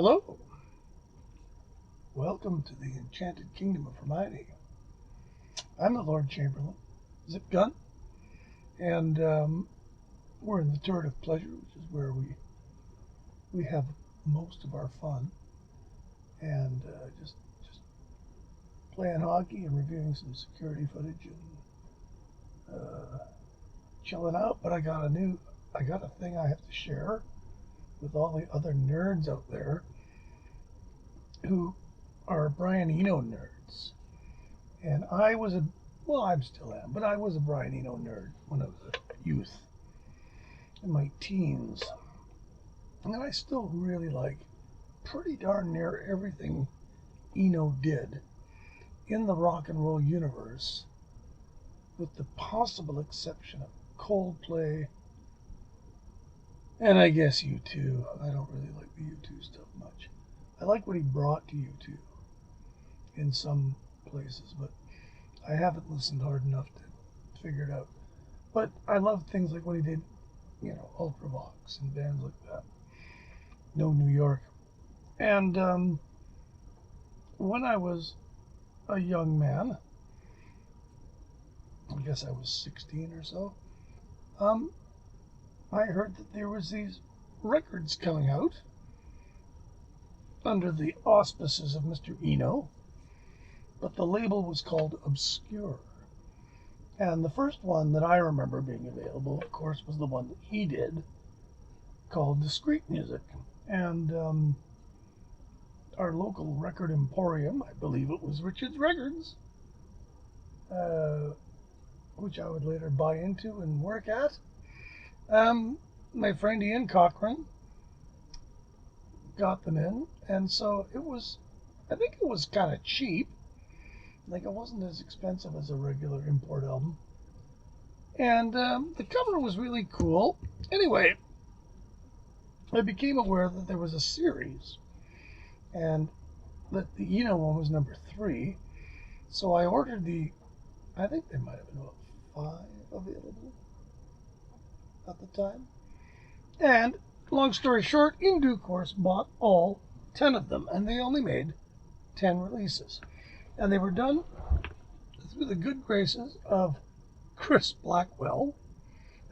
Hello, welcome to the enchanted kingdom of Hermione. I'm the Lord Chamberlain, Zip Gun, and we're in the turret of pleasure, which is where we have most of our fun, and just playing hockey and reviewing some security footage and chilling out. But I got a thing I have to share with all the other nerds out there who are Brian Eno nerds. And I was I still am, but I was a Brian Eno nerd when I was a youth, in my teens. And I still really like pretty darn near everything Eno did in the rock and roll universe, with the possible exception of Coldplay, and I guess U2. I don't really like the U2 stuff much. I like what he brought to U2 in some places, but I haven't listened hard enough to figure it out. But I love things like what he did, Ultravox and bands like that. No New York. And when I was a young man, I guess I was 16 or so, I heard that there was these records coming out under the auspices of Mr. Eno, but the label was called Obscure. And the first one that I remember being available, of course, was the one that he did, called Discreet Music. And our local record emporium, I believe it was Richard's Records, which I would later buy into and work at. My friend Ian Cochran got them in, and so I think it was kind of cheap. Like, it wasn't as expensive as a regular import album. And the cover was really cool. Anyway, I became aware that there was a series, and that the Eno one was number 3. So I ordered I think there might have been about 5 available at the time. And long story short, in due course, bought all 10 of them, and they only made 10 releases. And they were done through the good graces of Chris Blackwell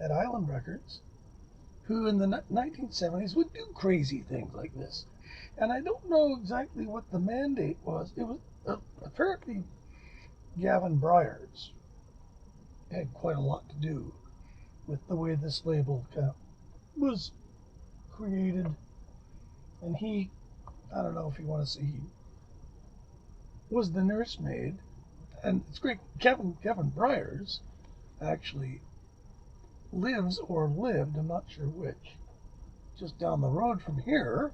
at Island Records, who in the 1970s would do crazy things like this. And I don't know exactly what the mandate was. It was apparently Gavin Bryars had quite a lot to do with the way this label kind of was created. And he, I don't know if you want to say he was the nursemaid. And it's great. Gavin Bryars actually lives or lived, I'm not sure which, just down the road from here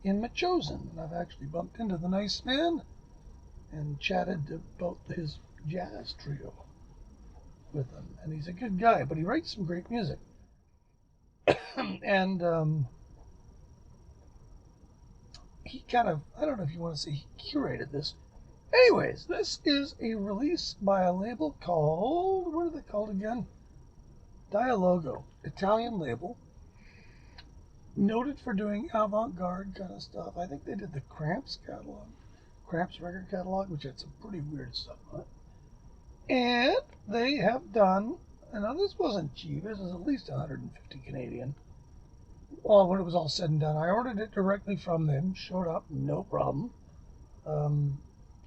in Machosen. And I've actually bumped into the nice man and chatted about his jazz trio with him. And he's a good guy, but he writes some great music. And he kind of, I don't know if you want to say he curated this. Anyways, this is a release by a label called, what are they called again? Dialogo, Italian label, noted for doing avant-garde kind of stuff. I think they did the Cramps record catalog, which had some pretty weird stuff on it. And they have done, and now this wasn't cheap, this was at least 150 Canadian. Well, when it was all said and done, I ordered it directly from them, showed up, no problem.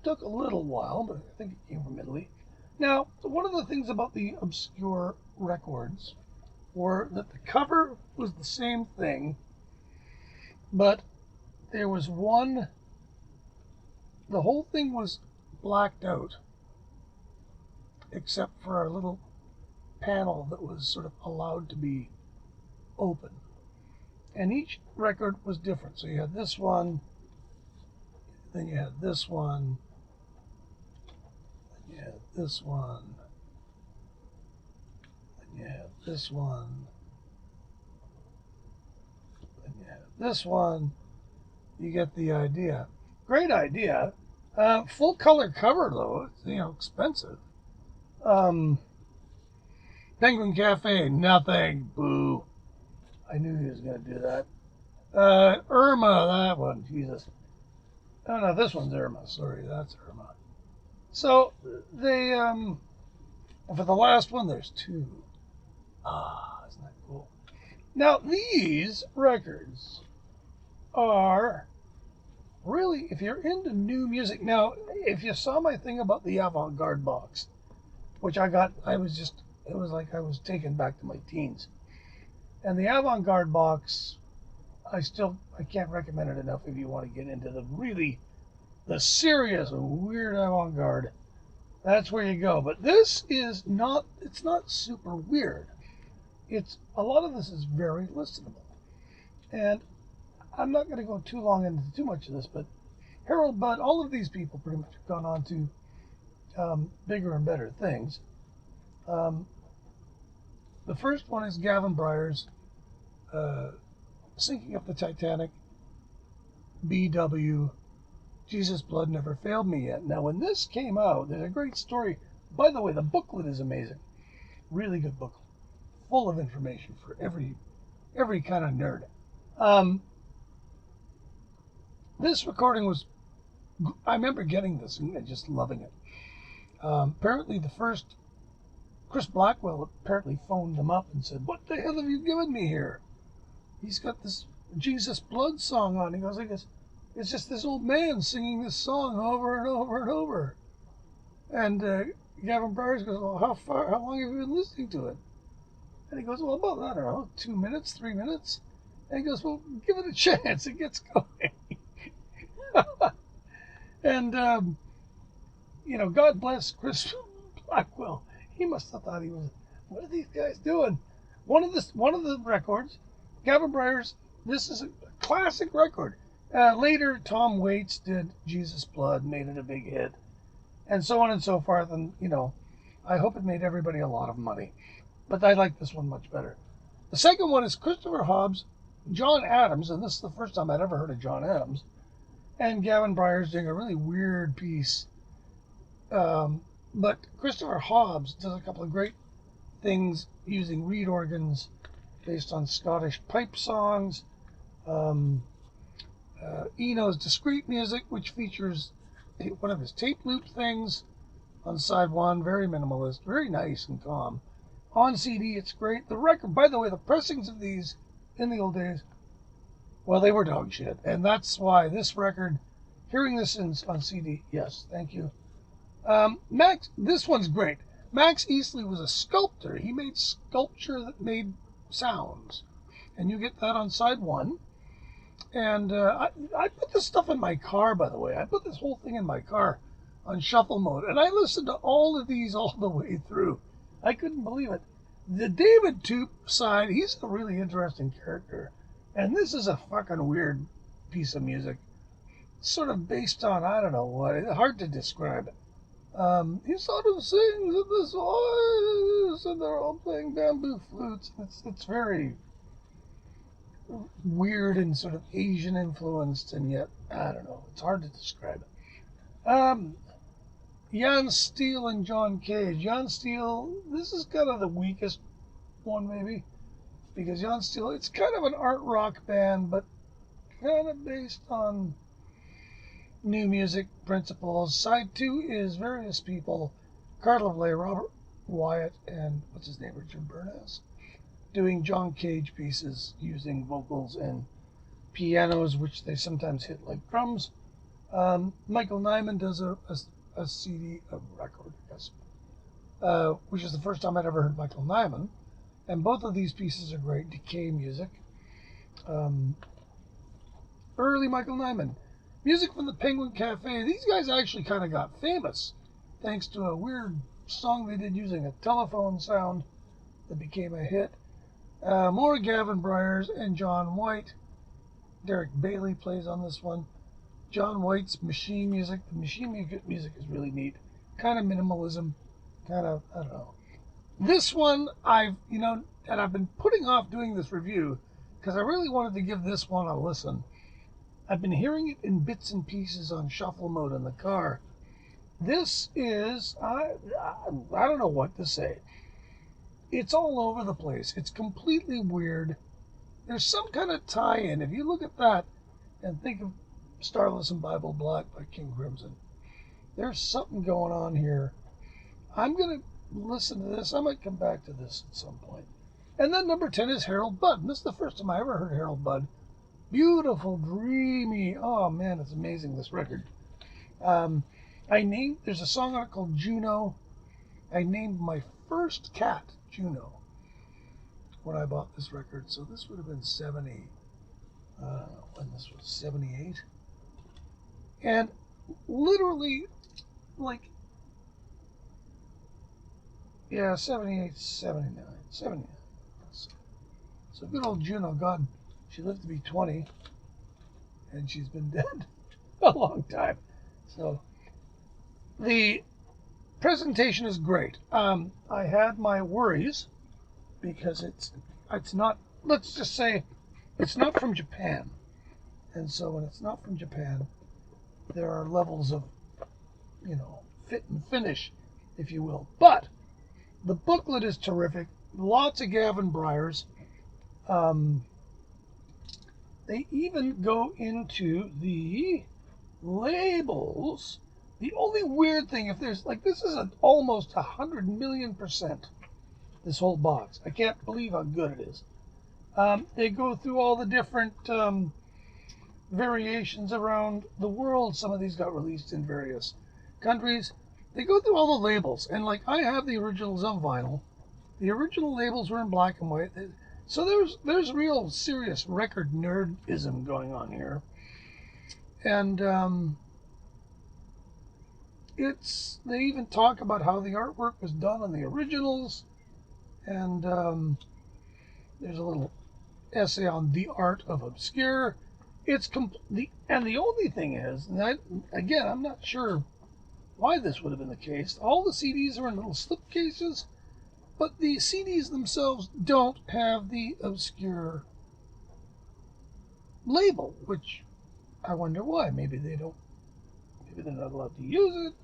Took a little while, but I think it came from Italy. Now, one of the things about the Obscure records were that the cover was the same thing, but there was the whole thing was blacked out, except for a little panel that was sort of allowed to be open. And each record was different. So you had this one, then you had this one, then you had this one, then you had this one, then you had this one. You get the idea. Great idea. Full color cover though, it's, expensive. Penguin Cafe, nothing. Boo. I knew he was going to do that. Irma, that one, Jesus. Oh no, this one's Irma. Sorry, that's Irma. So they, for the last one, there's two. Ah, isn't that cool? Now these records are really, if you're into new music. Now, if you saw my thing about the avant-garde box, which I got, it was like I was taken back to my teens. And the avant-garde box, I can't recommend it enough if you want to get into the serious, weird avant-garde. That's where you go. But this is not, it's not super weird. A lot of this is very listenable. And I'm not going to go too long into too much of this, but Harold Budd, all of these people pretty much have gone on to bigger and better things. The first one is Gavin Bryars, Sinking Up the Titanic, BW, Jesus Blood Never Failed Me Yet. Now, when this came out, there's a great story. By the way, the booklet is amazing. Really good booklet. Full of information for every kind of nerd. This recording was, I remember getting this and just loving it. Apparently the first, Chris Blackwell apparently phoned them up and said, "What the hell have you given me here? He's got this Jesus Blood song on." He goes, "It's just this old man singing this song over and over and over." And Gavin Bryars goes, "Well, how long have you been listening to it?" And he goes, "Well, about, I don't know, 2 minutes, 3 minutes." And he goes, "Well, give it a chance. It gets going." And, God bless Chris Blackwell. He must have thought what are these guys doing? One of the records, Gavin Bryars, this is a classic record. Later, Tom Waits did Jesus Blood, made it a big hit, and so on and so forth. And, I hope it made everybody a lot of money. But I like this one much better. The second one is Christopher Hobbs, John Adams, and this is the first time I'd ever heard of John Adams, and Gavin Bryars doing a really weird piece. But Christopher Hobbs does a couple of great things using reed organs based on Scottish pipe songs. Eno's discrete music, which features one of his tape loop things on side one, very minimalist, very nice and calm. On CD, it's great. The record, by the way, the pressings of these in the old days, well, they were dog shit. And that's why this record, hearing this on CD, yes, thank you. This one's great. Max Eastley was a sculptor. He made sculpture that made sounds. And you get that on side one. And I put this stuff in my car, by the way. I put this whole thing in my car on shuffle mode. And I listened to all of these all the way through. I couldn't believe it. The David Toop side, he's a really interesting character. And this is a fucking weird piece of music. Sort of based on, I don't know what, it's hard to describe. He sort of sings in this voice, and they're all playing bamboo flutes. It's very weird and sort of Asian influenced, and yet, I don't know, it's hard to describe it. Jan Steele and John Cage. Jan Steele, this is kind of the weakest one, maybe, because Jan Steele, it's kind of an art rock band, but kind of based on new music principles. Side two is various people, Carl Lay, Robert Wyatt, and what's his name, Richard Burness, doing John Cage pieces using vocals and pianos, which they sometimes hit like drums. Michael Nyman does a record, I guess, which is the first time I'd ever heard Michael Nyman. And both of these pieces are great, decay music. Early Michael Nyman. Music from the Penguin Cafe. These guys actually kind of got famous thanks to a weird song they did using a telephone sound that became a hit. More Gavin Bryars and John White. Derek Bailey plays on this one. John White's machine music. The machine music is really neat. Kind of minimalism. Kind of, I don't know. This one, and I've been putting off doing this review because I really wanted to give this one a listen. I've been hearing it in bits and pieces on shuffle mode in the car. This is, I don't know what to say. It's all over the place. It's completely weird. there's some kind of tie-in. If you look at that and think of Starless and Bible Black by King Crimson, there's something going on here. I'm going to listen to this. I might come back to this at some point. And then number 10 is Harold Budd. And this is the first time I ever heard Harold Budd. Beautiful, dreamy. Oh, man, it's amazing, this record. There's a song on it called Juno. I named my first cat Juno when I bought this record. So this would have been 70. When this was 78. And literally, like, yeah, 78, 79, 79. So good old Juno, God, she lived to be 20, and she's been dead a long time. So the presentation is great. I had my worries because it's not, let's just say, it's not from Japan. And so when it's not from Japan, there are levels of, fit and finish, if you will. But the booklet is terrific. Lots of Gavin Bryars. They even go into the labels. The only weird thing, if there's like, this is almost 100,000,000%, this whole box. I can't believe how good it is. They go through all the different variations around the world. Some of these got released in various countries. They go through all the labels, and like I have the originals on vinyl. The original labels were in black and white. So there's real serious record nerdism going on here. And they even talk about how the artwork was done on the originals. And there's a little essay on the art of Obscure. And the only thing is, again, I'm not sure why this would have been the case. All the CDs are in little slipcases, but the CDs themselves don't have the Obscure label, which I wonder why. Maybe they're not allowed to use it.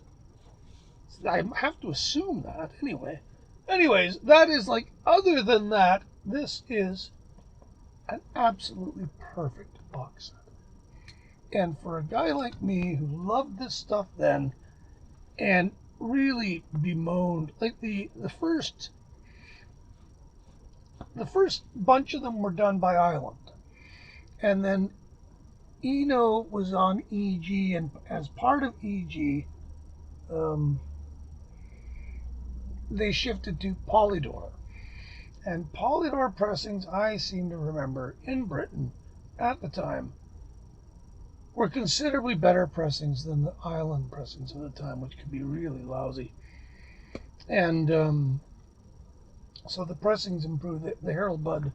I have to assume that anyway. Anyways, that is like, other than that, this is an absolutely perfect box set. And for a guy like me who loved this stuff then and really bemoaned, like the first bunch of them were done by Island. And then Eno was on EG, and as part of EG, they shifted to Polydor. And Polydor pressings, I seem to remember, in Britain at the time, were considerably better pressings than the Island pressings of the time, which could be really lousy. And so the pressings improved. The Harold Budd,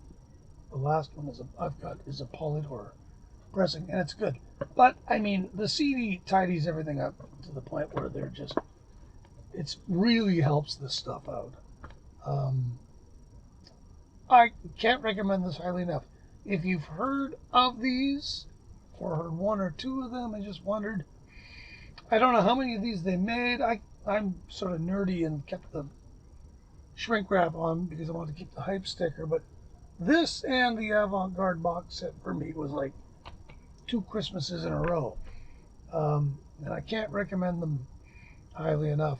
the last one I've got, is a Polydor pressing, and it's good. But I mean, the CD tidies everything up to the point where it really helps this stuff out. I can't recommend this highly enough. If you've heard of these, or heard one or two of them, and just wondered, I don't know how many of these they made. I'm sort of nerdy and kept the shrink wrap on because I wanted to keep the hype sticker, but this and the Avant-Garde box set for me was like 2 Christmases in a row. And I can't recommend them highly enough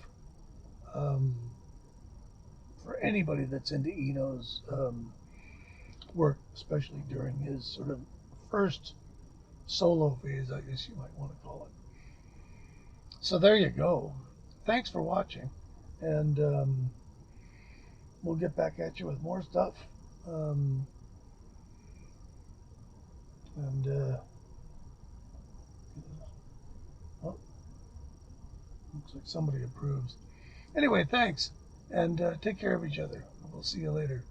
for anybody that's into Eno's work, especially during his sort of first solo phase, I guess you might want to call it. So there you go. Thanks for watching, and we'll get back at you with more stuff. Oh, looks like somebody approves. Anyway, thanks, and take care of each other. We'll see you later.